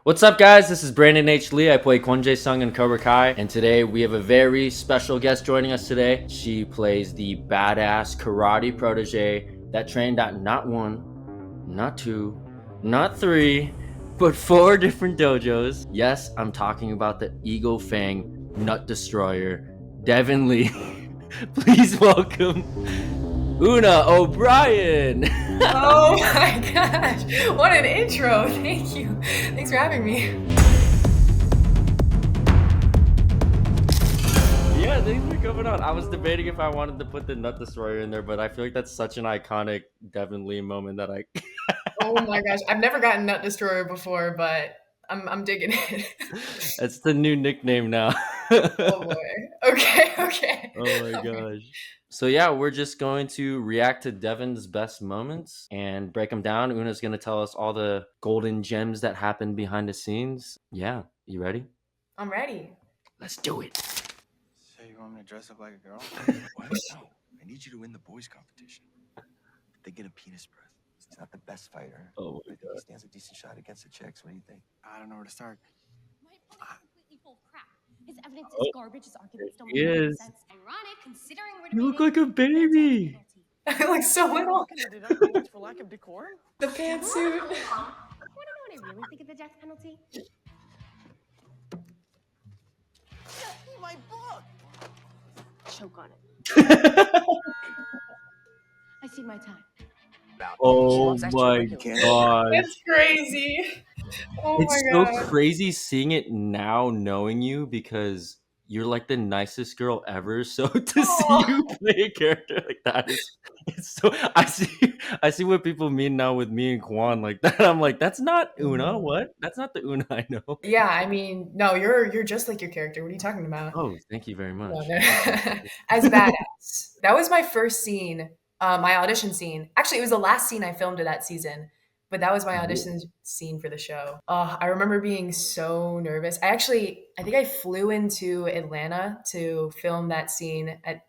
What's up, guys? This is Brandon H. Lee. I play Kwon Jae-sung in Cobra Kai, and today we have a very special guest joining us today. She plays the badass karate protege that trained at not one, not two, not three, but 4 different dojos. Yes, I'm talking about the Eagle Fang Nut Destroyer, Devon Lee. Please welcome Oona O'Brien. Oh my gosh, what an intro. Thank you. Thanks for having me. Yeah, thanks for coming on. I was debating if I wanted to put the Nut Destroyer in there, but I feel like that's such an iconic Devon Lee moment that I. Oh my gosh, I've never gotten Nut Destroyer before, but I'm digging it. That's the new nickname now. Oh boy. Okay. Oh my Okay. gosh. So yeah, we're just going to react to Devon's best moments and break them down. Una's going to tell us all the golden gems that happened behind the scenes. Yeah, you ready? I'm ready. Let's do it. So you want me to dress up like a girl? What? No. I need you to win the boys' competition. They get a penis breath. He's not the best fighter. Oh But my I think he stands a decent shot against the chicks. What do you think? I don't know where to start. My opponent's completely full of crap. His evidence Oh, is garbage. His arguments don't he make any is. sense. Ironic, considering we're You look debating like a baby. I look so little. The death penalty for lack of decorum? The pantsuit. Want to know what I really think of the death penalty? My book! Choke on it. I see my time. Oh my Can't- gosh. That's crazy. Oh It's my so god. crazy seeing it now, knowing you, because you're like the nicest girl ever. So to see you play a character like that is, it's so. I see what people mean now with me and Kwan like that. I'm like, that's not Una. What? That's not the Una I know. Yeah, I mean, no, you're just like your character. What are you talking about? Oh, thank you very No, much. no. As badass. That was my first scene, my audition scene. Actually, it was the last scene I filmed of that season, but that was my audition scene for the show. I remember being so nervous. I think I flew into Atlanta to film that scene at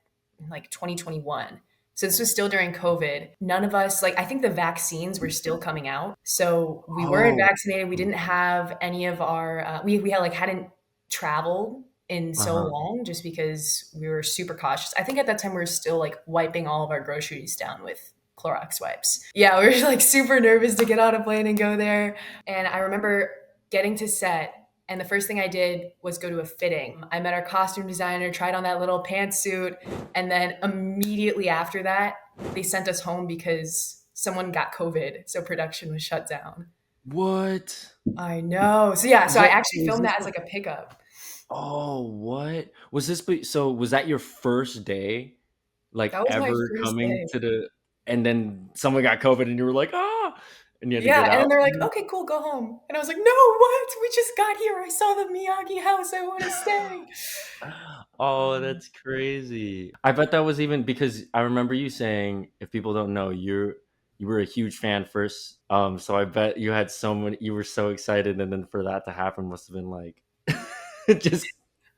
like 2021. So this was still during COVID. None of us, like, I think the vaccines were still coming out. So we weren't Oh, vaccinated. We didn't have any of our, we had like hadn't traveled in so uh-huh. long just because we were super cautious. I think at that time we were still like wiping all of our groceries down with Clorox wipes. Yeah, we were like super nervous to get on a plane and go there. And I remember getting to set, and the first thing I did was go to a fitting. I met our costume designer, tried on that little pantsuit, and then immediately after that, they sent us home because someone got COVID, so production was shut down. What? I know. So yeah, so I What actually was filmed this that as like? like a pickup. Oh, what was this? So was that your first day, like That was my ever first coming day. to the? And then someone got COVID, and you were like, ah, and you had to Yeah, get and then out. they're like, okay, cool, go home. And I was like, no, what? We just got here. I saw the Miyagi house. I want to stay. Oh, that's crazy. I bet that was even because I remember you saying, if people don't know, you were a huge fan first. So I bet you had so many, you were so excited, and then for that to happen must have been like just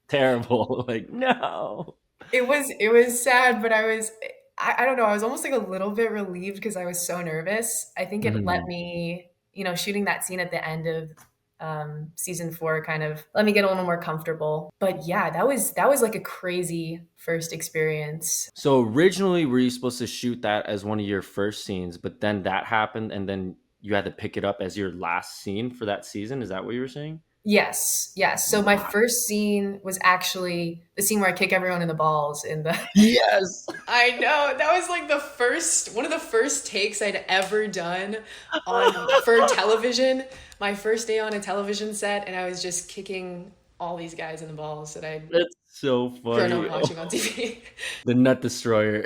terrible. Like, no. It was sad, but I don't know, I was almost like a little bit relieved because I was so nervous. I think it let Mhm. me, shooting that scene at the end of season 4 kind of let me get a little more comfortable. But yeah, that was like a crazy first experience. So originally, were you supposed to shoot that as one of your first scenes, but then that happened, and then you had to pick it up as your last scene for that season? Is that what you were saying? Yes, yes. So my first scene was actually the scene where I kick everyone in the balls in the Yes. I know. That was like one of the first takes I'd ever done for television. My first day on a television set, and I was just kicking all these guys in the balls that I'd That's so grown funny. up watching on TV. The Nut Destroyer.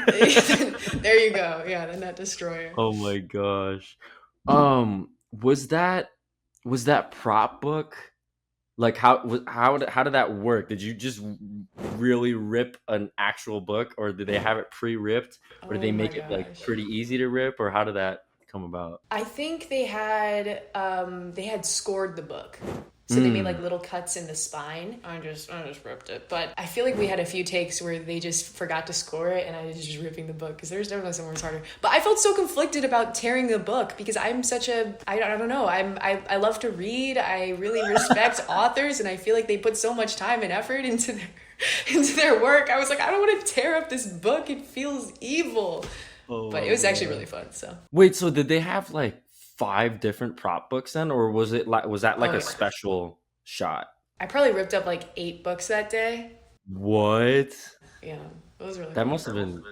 There you go. Yeah, the Net Destroyer. Oh my gosh. Was that prop book? Like how did that work? Did you just really rip an actual book, or did they have it pre-ripped, or did they Oh my make it like gosh. pretty easy to rip, or how did that come about? I think they had scored the book. So they made like little cuts in the spine. I just ripped it. But I feel like we had a few takes where they just forgot to score it, and I was just ripping the book because there's definitely somewhere it's harder. But I felt so conflicted about tearing the book because I'm such a I don't know. I love to read. I really respect authors, and I feel like they put so much time and effort into their work. I was like, I don't want to tear up this book. It feels evil. But it was actually really fun. So Wait, so did they have like 5 different prop books then, or was that like Oh, a yeah. special shot? I probably ripped up like 8 books that day. What? Yeah, it was really That fun. must have been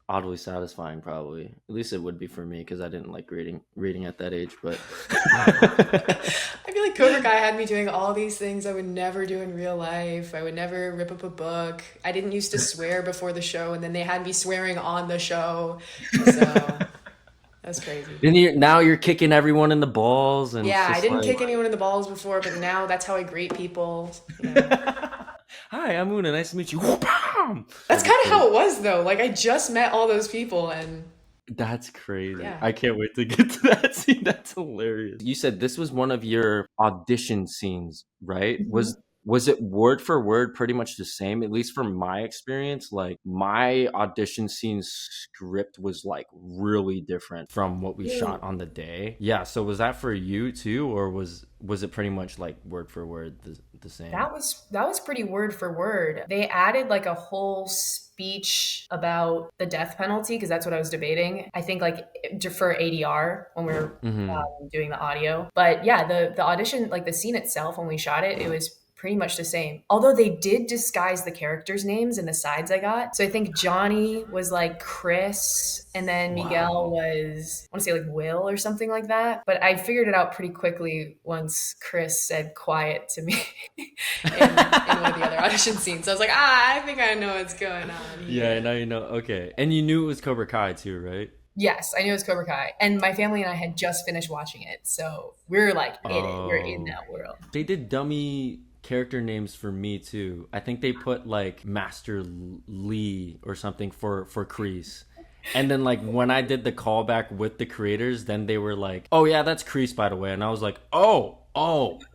oddly satisfying, probably. At least it would be for me because I didn't like reading at that age. But I feel like Cobra Kai had me doing all these things I would never do in real life. I would never rip up a book. I didn't used to swear before the show, and then they had me swearing on the show. So that's crazy. then now you're kicking everyone in the balls, and Yeah, it's I just didn't like, kick anyone in the balls before, but now that's how I greet people. You know. Hi, I'm Oona. Nice to meet you. Bam! That's kind of how it was, though. Like, I just met all those people, and That's crazy. Yeah. I can't wait to get to that scene. That's hilarious. You said this was one of your audition scenes, right? Was it word for word pretty much the same? At least from my experience, like my audition scene script was like really different from what we shot on the day. Yeah, so was that for you too, or was it pretty much like word for word the same? that was pretty word for word. They added like a whole speech about the death penalty because that's what I was debating. I think like for ADR when we were doing the audio. But yeah, the audition, like the scene itself when we shot it, it was pretty much the same. Although they did disguise the characters' names in the sides I got. So I think Johnny was like Chris, and then Miguel was, I want to say like Will or something like that. But I figured it out pretty quickly once Chris said quiet to me in one of the other audition scenes. So I was like, I think I know what's going on here. Yeah, now you know. Okay. And you knew it was Cobra Kai too, right? Yes, I knew it was Cobra Kai. And my family and I had just finished watching it. So we were like in it. We're in that world. They did dummy character names for me too. I think they put like Master Lee or something for Kreese. And then like when I did the callback with the creators, then they were like, "Oh yeah, that's Kreese by the way." And I was like, "Oh,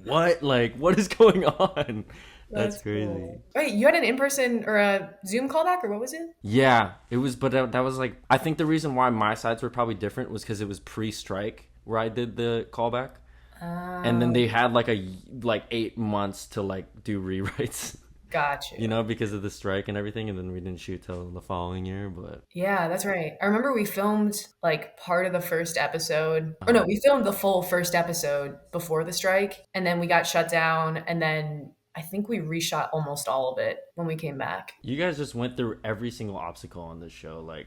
what? Like what is going on?" That's crazy. Cool. Wait, you had an in-person or a Zoom callback or what was it? Yeah, it was, but that was like, I think the reason why my sides were probably different was because it was pre-strike where I did the callback. And then they had like 8 months to like do rewrites. Gotcha. You know, because of the strike and everything, and then we didn't shoot till the following year. But Yeah, that's right. I remember we filmed like part of the first episode. Or no, we filmed the full first episode before the strike, and then we got shut down, and then I think we reshot almost all of it when we came back. you guys just went through every single obstacle on this show, like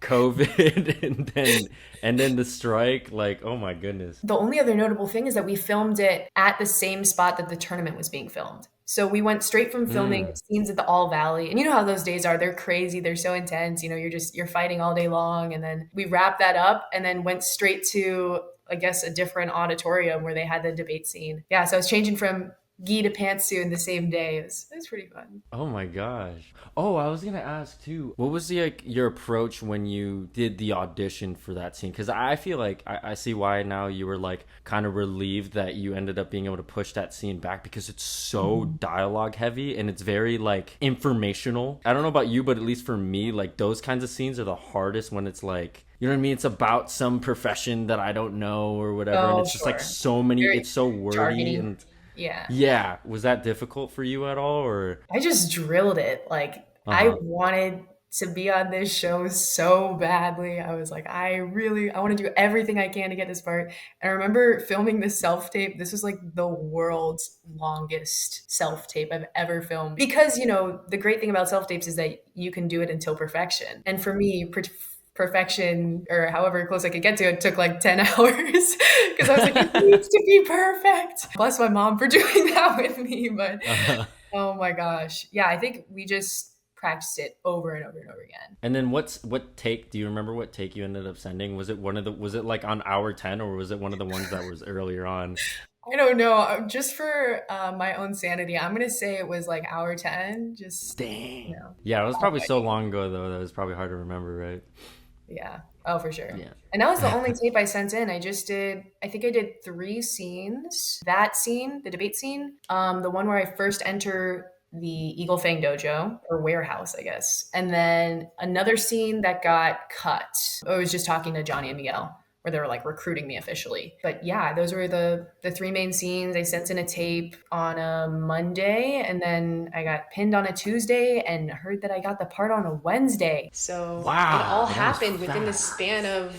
COVID and then the strike. Like, oh my goodness. The only other notable thing is that we filmed it at the same spot that the tournament was being filmed. So we went straight from filming scenes at the All Valley. And you know how those days are. They're crazy. They're so intense. You know, you're fighting all day long. And then we wrapped that up and then went straight to, I guess, a different auditorium where they had the debate scene. Yeah, so I was changing from gi to pantsuit in the same day. It was pretty fun. Oh my gosh. Oh, I was gonna ask too. What was your approach when you did the audition for that scene? Because I feel like I see why now you were like kind of relieved that you ended up being able to push that scene back because it's so dialogue heavy and it's very like informational. I don't know about you, but at least for me, like those kinds of scenes are the hardest when it's like, you know what I mean? It's about some profession that I don't know or whatever. Oh, And it's just like so many, it's so wordy jargony. and Yeah. yeah. Was that difficult for you at all, or? I just drilled it. Like I wanted to be on this show so badly. I was like, I want to do everything I can to get this part. And I remember filming this self-tape. This was like the world's longest self-tape I've ever filmed. Because, you know, the great thing about self-tapes is that you can do it until perfection. And for me, perfection, or however close I could get to it, took like 10 hours because I was like, it needs to be perfect. Bless my mom for doing that with me. But oh my gosh. Yeah, I think we just practiced it over and over and over again. And then what take, do you remember what take you ended up sending? Was it like on hour 10 or was it one of the ones that was earlier on? I don't know. Just for my own sanity, I'm going to say it was like hour 10. Just, Dang. you know. Yeah, it was probably so long ago though that it was probably hard to remember, right? Yeah. Oh, for sure. Yeah. And that was the only tape I sent in. I think I did 3 scenes. That scene, the debate scene, the one where I first enter the Eagle Fang Dojo, or warehouse, I guess. And then another scene that got cut. I was just talking to Johnny and Miguel, where they were like recruiting me officially. But yeah, those were the 3 main scenes. I sent in a tape on a Monday, and then I got pinned on a Tuesday and heard that I got the part on a Wednesday. So Wow, it all that was happened within the fast. span of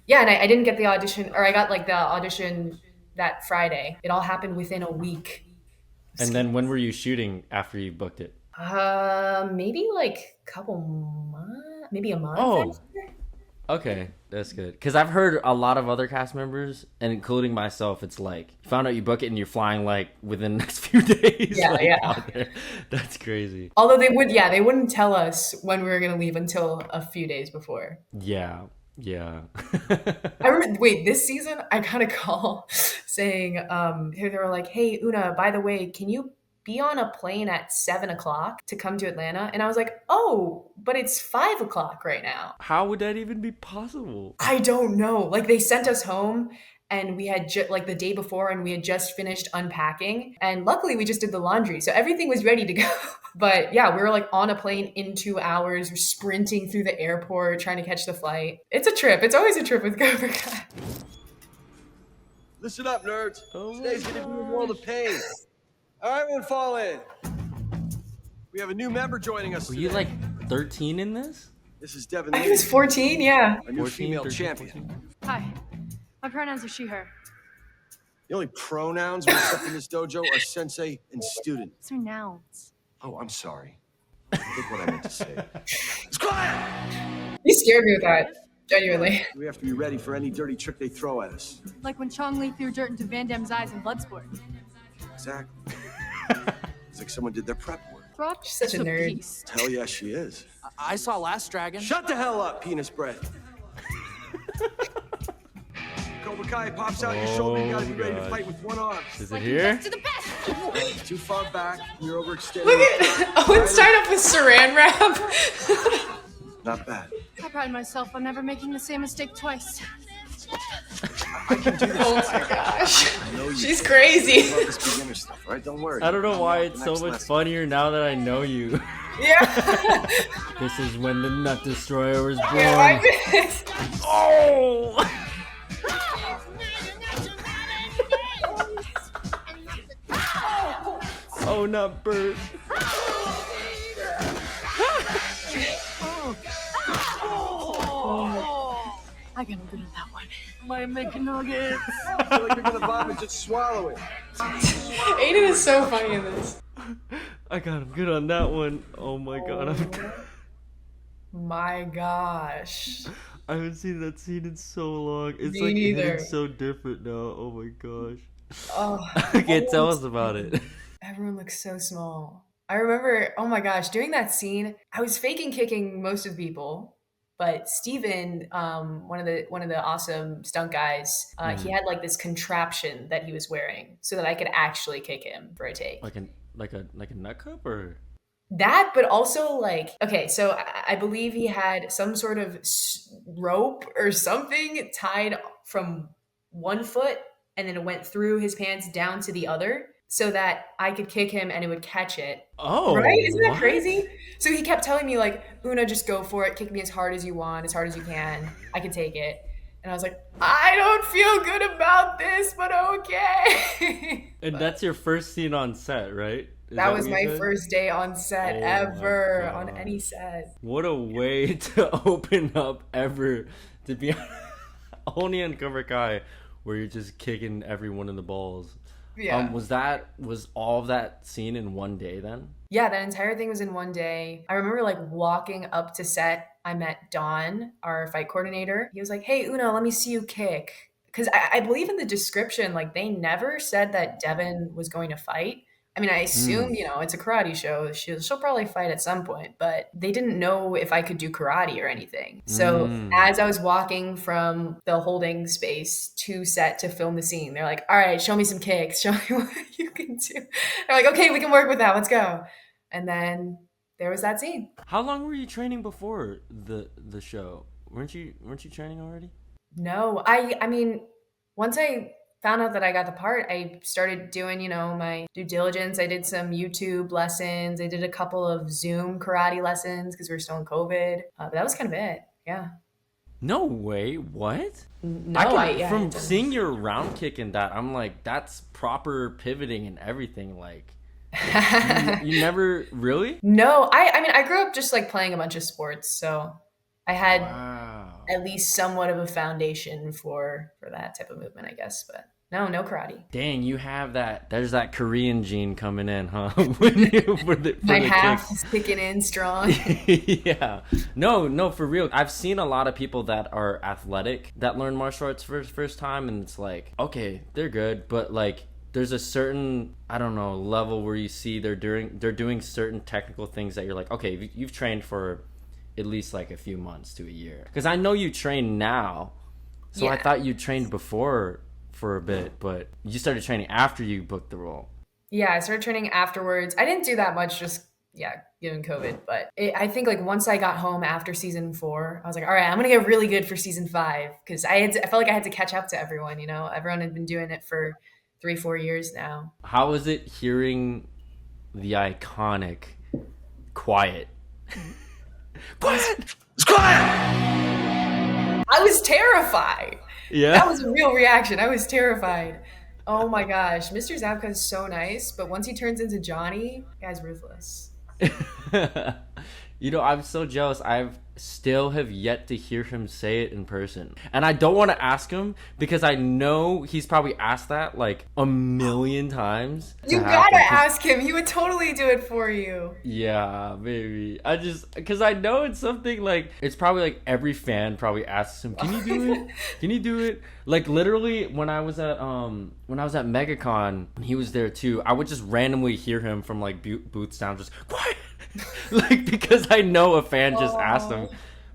yeah, and I didn't get the audition, or I got like the audition that Friday. It all happened within a week. And then when were you shooting after you booked it? Maybe like a couple months, maybe a month. Oh, After. okay, that's good. Because I've heard a lot of other cast members, and including myself, it's like you found out you book it and you're flying like within the next few days. Yeah, like, yeah. out there. That's crazy. Although they wouldn't tell us when we were gonna leave until a few days before. Yeah, yeah. I remember, wait, this season I got a call saying, they were like, "Hey, Una, by the way, can you be on a plane at 7 o'clock to come to Atlanta?" And I was like, "Oh, but it's 5 o'clock right now." How would that even be possible? I don't know. Like they sent us home and we had like the day before and we had just finished unpacking and luckily we just did the laundry. So everything was ready to go. But yeah, we were like on a plane in 2 hours, we're sprinting through the airport trying to catch the flight. It's a trip. It's always a trip with Cobra Kai. Listen up, nerds. Oh my Today's gonna be a world of pain. All right, everyone, fall in. We have a new member joining us Were today. you like 13 in this? This is Devon, I was 14, yeah. a new 14, female 13, champion. 14? Hi. My pronouns are she, her. The only pronouns we accept in this dojo are sensei and student. These are nouns. Oh, I'm sorry. I think what I meant to say. It's quiet! You scared me with that, genuinely. We have to be ready for any dirty trick they throw at us. Like when Chong Li threw dirt into Van Damme's eyes in Bloodsport. Exactly. It's like someone did their prep work. Brock, She's such a nerd. beast. Hell yeah, she is. I saw Last Dragon. Shut the hell up, penis breath. Cobra Kai pops out your shoulder, you gotta be ready to God. fight with one arm. Is it here? To the best! Too far back, you're overextended. Look at Owen started off with saran wrap. Not bad. I pride myself on never making the same mistake twice. I can do this. Oh my gosh. I know you She's can. crazy. I love this beginner stuff, all right? Don't worry. I don't know why I'll it's the so next much lesson. funnier now that I know you. Yeah. This is when the Nut Destroyer was born. Yeah, like this. Oh! Oh, not Bert. I got a good at that one. My McNuggets. I feel like you're gonna vomit, just swallow it. Aiden is so funny in this. I got him good on that one. Oh my god. My gosh. I haven't seen that scene in so long. It's Me like neither. hitting so different now. Oh my gosh. Oh, Okay, tell us about it. everyone looks so small. I remember, oh my gosh, doing that scene, I was faking kicking most of the people, but Steven, one of the awesome stunt guys, he had like this contraption that he was wearing so that I could actually kick him for a take. Like a nut cup or? That, but also like, okay, so I believe he had some sort of rope or something tied from one foot and then it went through his pants down to the other so that I could kick him and it would catch it. Oh, Right? Isn't that what? crazy? So he kept telling me like, Una, just go for it. Kick me as hard as you want, as hard as you can. I can take it. And I was like, I don't feel good about this, but okay. And that's your first scene on set, right? Is That was what my you said? first day on set Oh my ever, on God. any set. What a way to open up ever to be only on Cobra Kai, where you're just kicking everyone in the balls. Yeah. Was all of that scene in one day then? Yeah, that entire thing was in one day. I remember like walking up to set. I met Don, our fight coordinator. He was like, "Hey, Una, let me see you kick." Because I believe in the description, like they never said that Devon was going to fight. I mean, I assume, it's a karate show. She'll probably fight at some point, but they didn't know if I could do karate or anything. So as I was walking from the holding space to set to film the scene, they're like, all right, show me some kicks. Show me what you can do. They're like, okay, we can work with that. Let's go. And then there was that scene. How long were you training before the show? weren't you training already? No, I mean, once I found out that I got the part, I started doing, my due diligence. I did some YouTube lessons. I did a couple of Zoom karate lessons because we were still in COVID. But that was kind of it. Yeah. No way. What? No, from seeing your round kick and that, I'm like, that's proper pivoting and everything. Like, you never really? No, I mean, I grew up just like playing a bunch of sports, so I had Wow. at least somewhat of a foundation for that type of movement, I guess. But no karate. Dang, you have that. There's that Korean gene coming in, huh? for the My half kicks. is kicking in strong. Yeah. No, for real. I've seen a lot of people that are athletic that learn martial arts for the first time, and it's like, okay, they're good, but like there's a certain, I don't know, level where you see they're doing certain technical things that you're like, okay, you've trained for at least like a few months to a year. Because I know you train now, so I Yeah. thought you trained before for a bit, but you started training after you booked the role. Yeah, I started training afterwards. I didn't do that much, just given COVID. But I think like once I got home after season 4, I was like, all right, I'm gonna get really good for season 5 because I felt like I had to catch up to everyone. Everyone had been doing it for 3-4 years now. How was it hearing the iconic quiet? Quiet! It's quiet! I was terrified. Yeah. That was a real reaction. I was terrified. Oh my gosh, Mr. Zabka is so nice, but once he turns into Johnny, guy's ruthless. I'm so jealous. I've still have yet to hear him say it in person. And I don't want to ask him because I know he's probably asked that like a million times. You gotta ask him. He would totally do it for you. Yeah, maybe. Because I know it's something like, it's probably like every fan probably asks him, can you do it? Can you do it? Like literally when I was at MegaCon, and he was there too, I would just randomly hear him from like booths down, just quiet. Like, because I know a fan just asked him.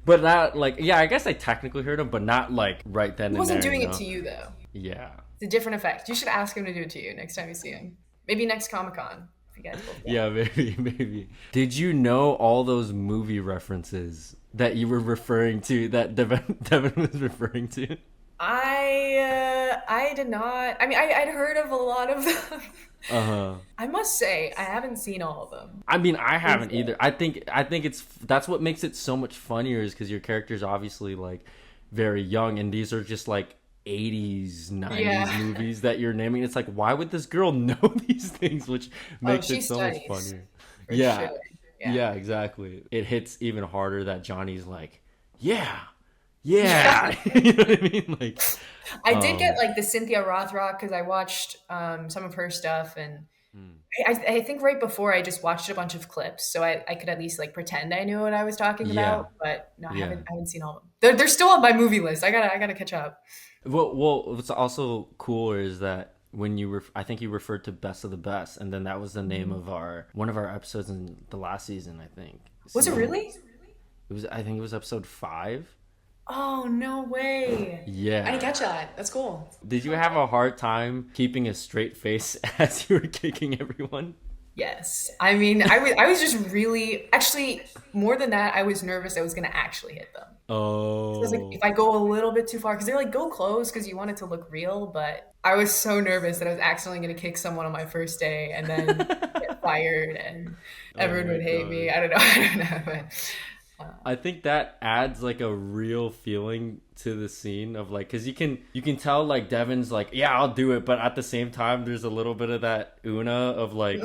But not like, yeah, I guess I technically heard him, but not like right then and He there. wasn't doing it to you though. Yeah. It's a different effect. You should ask him to do it to you next time you see him. Maybe next Comic-Con. If you guys both go. Yeah, maybe. Did you know all those movie references that you were referring to, that Devon was referring to? I did not. I mean, I'd heard of a lot of them. Uh-huh. I must say, I haven't seen all of them. I mean, I haven't either. I think that's what makes it so much funnier, is because your character's obviously like very young, and these are just like 80s, 90s movies that you're naming. It's like, why would this girl know these things? Which makes it so much funnier. Yeah. Sure. Yeah, exactly. It hits even harder that Johnny's like, yeah. You know what I mean? Like, I did get like the Cynthia Rothrock because I watched some of her stuff, and I think right before I just watched a bunch of clips, so I could at least like pretend I knew what I was talking about. But no, I haven't seen all of them. They're still on my movie list. I gotta catch up. Well, what's also cooler is that when I think you referred to Best of the Best, and then that was the name of one of our episodes in the last season, I think. Was it really? I think it was episode 5. Oh, no way. Yeah. I didn't catch that. That's cool. Did you have a hard time keeping a straight face as you were kicking everyone? Yes. I mean, I was just really, actually, more than that, I was nervous I was going to actually hit them. Oh. So I was like, if I go a little bit too far, because they're like, go close because you want it to look real, but I was so nervous that I was accidentally going to kick someone on my first day and then get fired and everyone would hate me. I don't know. But, I think that adds like a real feeling to the scene of like, because you can tell like Devon's like, yeah, I'll do it, but at the same time there's a little bit of that Oona of like,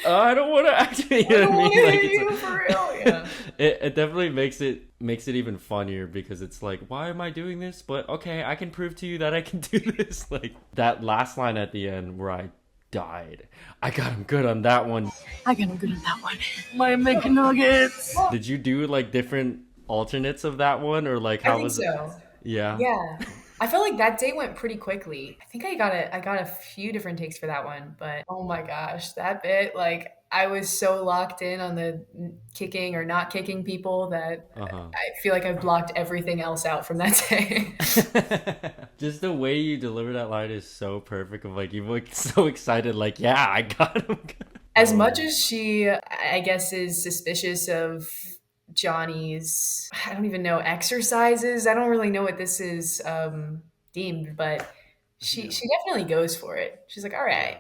I don't want to actually, you know what I mean? Like, you for real. Yeah. it definitely makes it even funnier, because it's like, why am I doing this? But okay, I can prove to you that I can do this. Like that last line at the end where I died, I got him good on that one. I got him good on that one. My McNuggets. Did you do like different alternates of that one, or like how I think was so. it? Yeah. Yeah. I felt like that day went pretty quickly. I think I got a few different takes for that one, but oh my gosh, that bit, like I was so locked in on the kicking or not kicking people that I feel like I blocked everything else out from that day. Just the way you deliver that line is so perfect. Of like, you look so excited, like, yeah, I got him. As much as she, I guess, is suspicious of Johnny's, I don't even know, exercises. I don't really know what this is deemed, but she definitely goes for it. She's like, all right,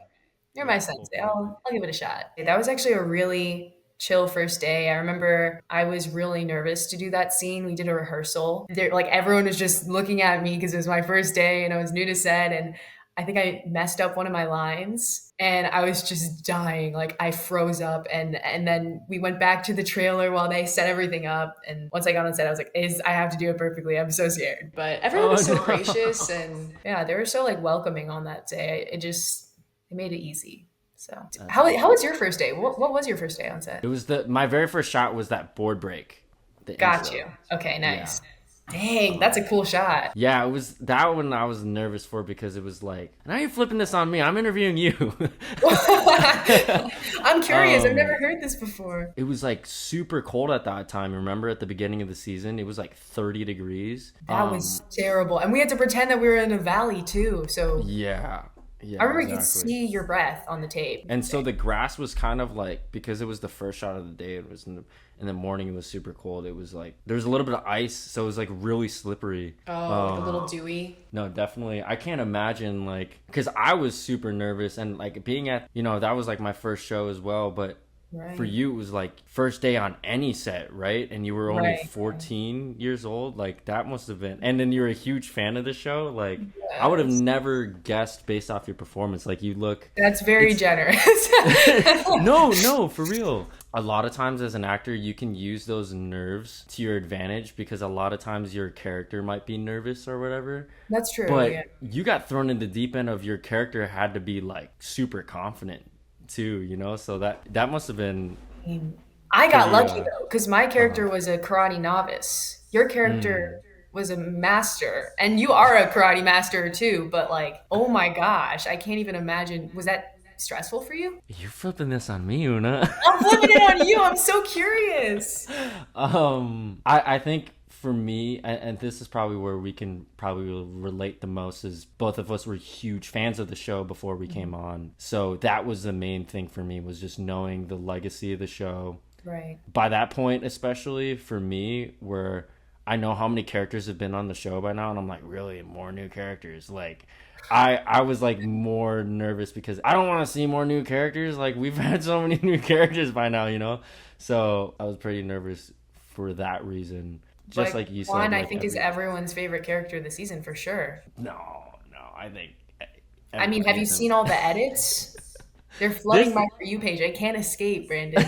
you're my sensei. I'll give it a shot. That was actually a really chill first day. I remember I was really nervous to do that scene. We did a rehearsal. There, like everyone was just looking at me because it was my first day and I was new to set, and I think I messed up one of my lines and I was just dying. Like I froze up, and then we went back to the trailer while they set everything up. And once I got on set, I was like, I have to do it perfectly. I'm so scared. But everyone was so gracious, and yeah, they were so like welcoming on that day. It made it easy. So how was your first day? What was your first day on set? It was my very first shot was that board break. Got you. Okay, nice. Yeah. Dang, that's a cool shot. Yeah, it was that one I was nervous for because it was like, now you're flipping this on me. I'm interviewing you. I'm curious. I've never heard this before. It was like super cold at that time. Remember at the beginning of the season, it was like 30 degrees. That was terrible. And we had to pretend that we were in a valley too. So yeah. I remember you could see your breath on the tape. And so the grass was kind of like, because it was the first shot of the day, it was in the morning, it was super cold. It was like, there was a little bit of ice, so it was like really slippery. Oh, like a little dewy. No, definitely. I can't imagine, like, because I was super nervous, and like being at, that was like my first show as well, but for you, it was like first day on any set, right? And you were only 14 years old. Like that must have been. And then you're a huge fan of the show. Like I would have never guessed based off your performance. Like you look. That's very generous. No, for real. A lot of times as an actor, you can use those nerves to your advantage because a lot of times your character might be nervous or whatever. That's true. But you got thrown in the deep end of your character had to be like super confident too, so that must have been. I got lucky though, because my character was a karate novice. Your character was a master, and you are a karate master too, but like, oh my gosh, I can't even imagine. Was that stressful for you? You're flipping this on me, Oona. I'm flipping it on you. I'm so curious. I think for me, and this is probably where we can probably relate the most, is both of us were huge fans of the show before we came on. So that was the main thing for me, was just knowing the legacy of the show. Right. By that point, especially for me, where I know how many characters have been on the show by now, and I'm like, really, more new characters? Like, I was like more nervous because I don't want to see more new characters. Like, we've had so many new characters by now, So I was pretty nervous for that reason. Just like you said. Juan, I think, is everyone's favorite character of the season for sure. No, I think. I mean, have you seen all the edits? They're flooding my For You page. I can't escape, Brandon.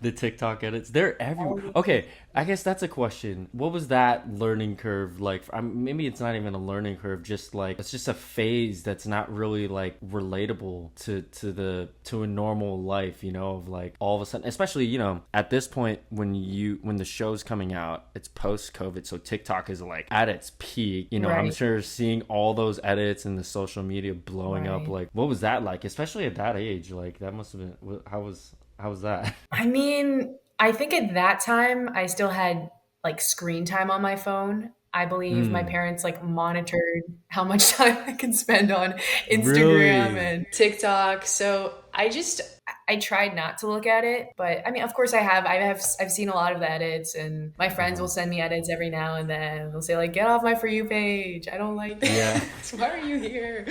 The TikTok edits, they're everywhere. Okay, I guess that's a question. What was that learning curve like? Maybe it's not even a learning curve, just like it's just a phase that's not really like relatable to a normal life, of like all of a sudden, especially at this point when the show's coming out, it's post COVID, so TikTok is like at its peak. I'm sure seeing all those edits and the social media blowing up, like what was that like, especially at that age? Like that must have been, how was that? I mean, I think at that time I still had like screen time on my phone. I believe my parents like monitored how much time I could spend on Instagram and TikTok. So I tried not to look at it, but I mean, of course I've seen a lot of the edits, and my friends will send me edits every now and then. They'll say like, get off my For You page. I don't like that. Yeah. Why are you here?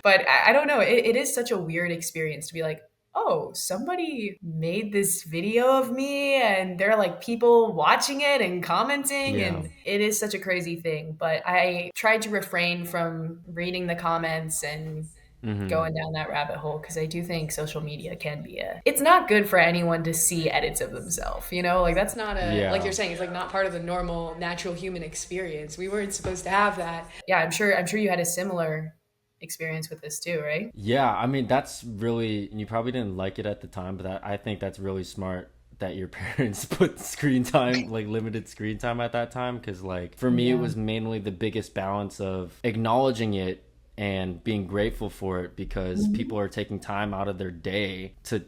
But I don't know. It is such a weird experience to be like, oh, somebody made this video of me and there are like people watching it and commenting, and it is such a crazy thing. But I tried to refrain from reading the comments and going down that rabbit hole, because I do think social media can be it's not good for anyone to see edits of themselves, like that's not like you're saying, it's like not part of the normal natural human experience. We weren't supposed to have that. Yeah, I'm sure you had a similar experience with this too, right? Yeah, I mean, that's really, you probably didn't like it at the time, but I think that's really smart that your parents put screen time, like limited screen time at that time, because like for me it was mainly the biggest balance of acknowledging it and being grateful for it, because people are taking time out of their day to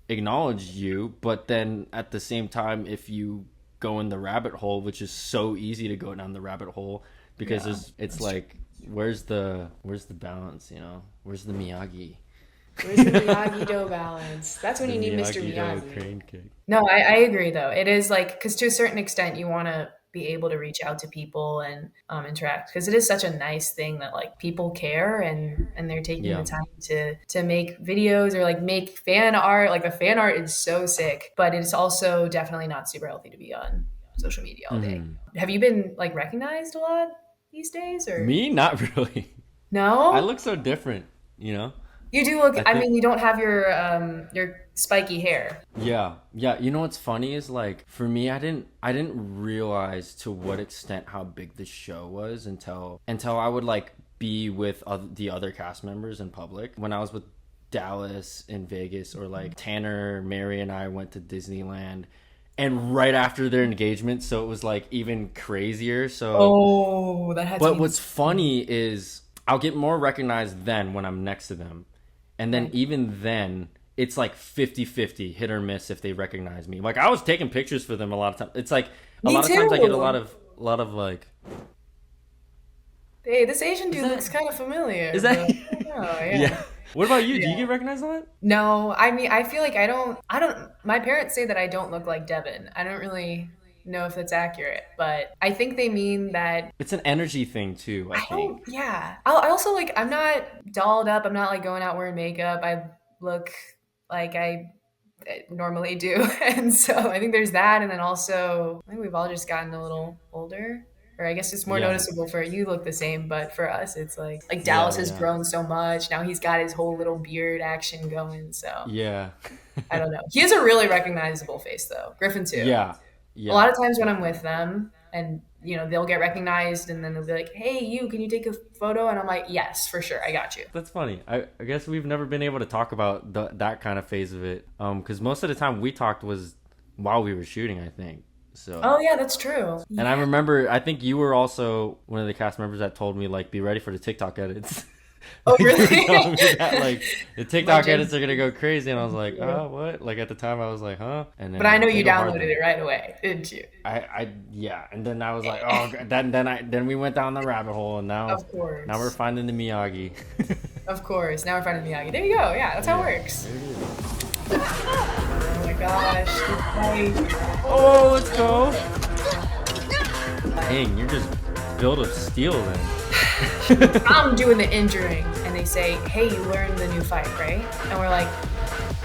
acknowledge you. But then at the same time, if you go in the rabbit hole, which is so easy to go down the rabbit hole, because it's like, where's the balance, where's the Miyagi? Where's the Miyagi-Do balance? That's when you need Mr. Miyagi-Do Miyagi. crane kick. No, I agree though. It is like, because to a certain extent, you want to be able to reach out to people and interact, because it is such a nice thing that like people care and they're taking Yeah. the time to make videos or like make fan art. Like the fan art is so sick, but it's also definitely not super healthy to be on social media all day. Have you been like recognized a lot these days, or Me, not really. no? I look so different, you know. You do look. I think- mean, you don't have your spiky hair. Yeah. You know what's funny is like for me, I didn't realize to what extent how big the show was until I would like be with the other cast members in public. When I was with Dallas in Vegas, or like Tanner, Mary, and I went to Disneyland, and right after their engagement, so it was like even crazier. So, Oh, that had to but be. what's funny is I'll get more recognized then when I'm next to them. And then even then, it's like 50-50, hit or miss if they recognize me. Like I was taking pictures for them a lot of times. It's like a Me lot of times I get a too. lot of like, Hey, this Asian dude looks kind of familiar. is that? but- Oh, yeah. Yeah. What about you? Do you get recognized a lot? No, I mean, I feel like I don't. My parents say that I don't look like Devon. I don't really know if that's accurate, but I think they mean that It's an energy thing too, I I think. don't. Yeah. I also like. I'm not dolled up. I'm not like going out wearing makeup. I look like I normally do, and so I think there's that. And then also, I think we've all just gotten a little older. Or I guess it's more Yeah. noticeable for you. Look the same, but for us, it's like Dallas has yeah. grown so much. Now he's got his whole little beard action going. So Yeah. I don't know. He has a really recognizable face though. Griffin too. Yeah. A lot of times when I'm with them and they'll get recognized and then they'll be like, "Hey, you, can you take a photo?" And I'm like, "Yes, for sure. I got you." That's funny. I guess we've never been able to talk about that kind of phase of it. Because most of the time we talked was while we were shooting, I think. So. Oh yeah, that's true. And I remember, I think you were also one of the cast members that told me, like, be ready for the TikTok edits. Oh, You were really? telling me that, like, the TikTok Legend. edits are gonna go crazy, and I was like, oh, what? Like at the time, I was like, huh? And then But I know they you go hard downloaded then. it right away, didn't you? Yeah, and then I was like, oh, then we went down the rabbit hole, and now Of course. we're finding the Miyagi. Of course. Now we're finding Miyagi. There you go. Yeah, that's how it works. There it is. Oh my gosh. Good fight. Oh, let's go. Dang, you're just built of steel then. I'm doing the injuring, and they say, "Hey, you learned the new fight, right?" And we're like,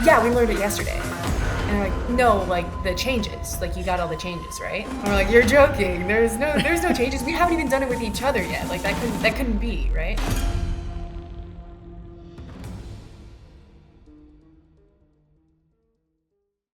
"Yeah, we learned it yesterday." And they're like, "No, like the changes, like you got all the changes, right?" And we're like, "You're joking. There's no changes. We haven't even done it with each other yet. Like that couldn't be, right?"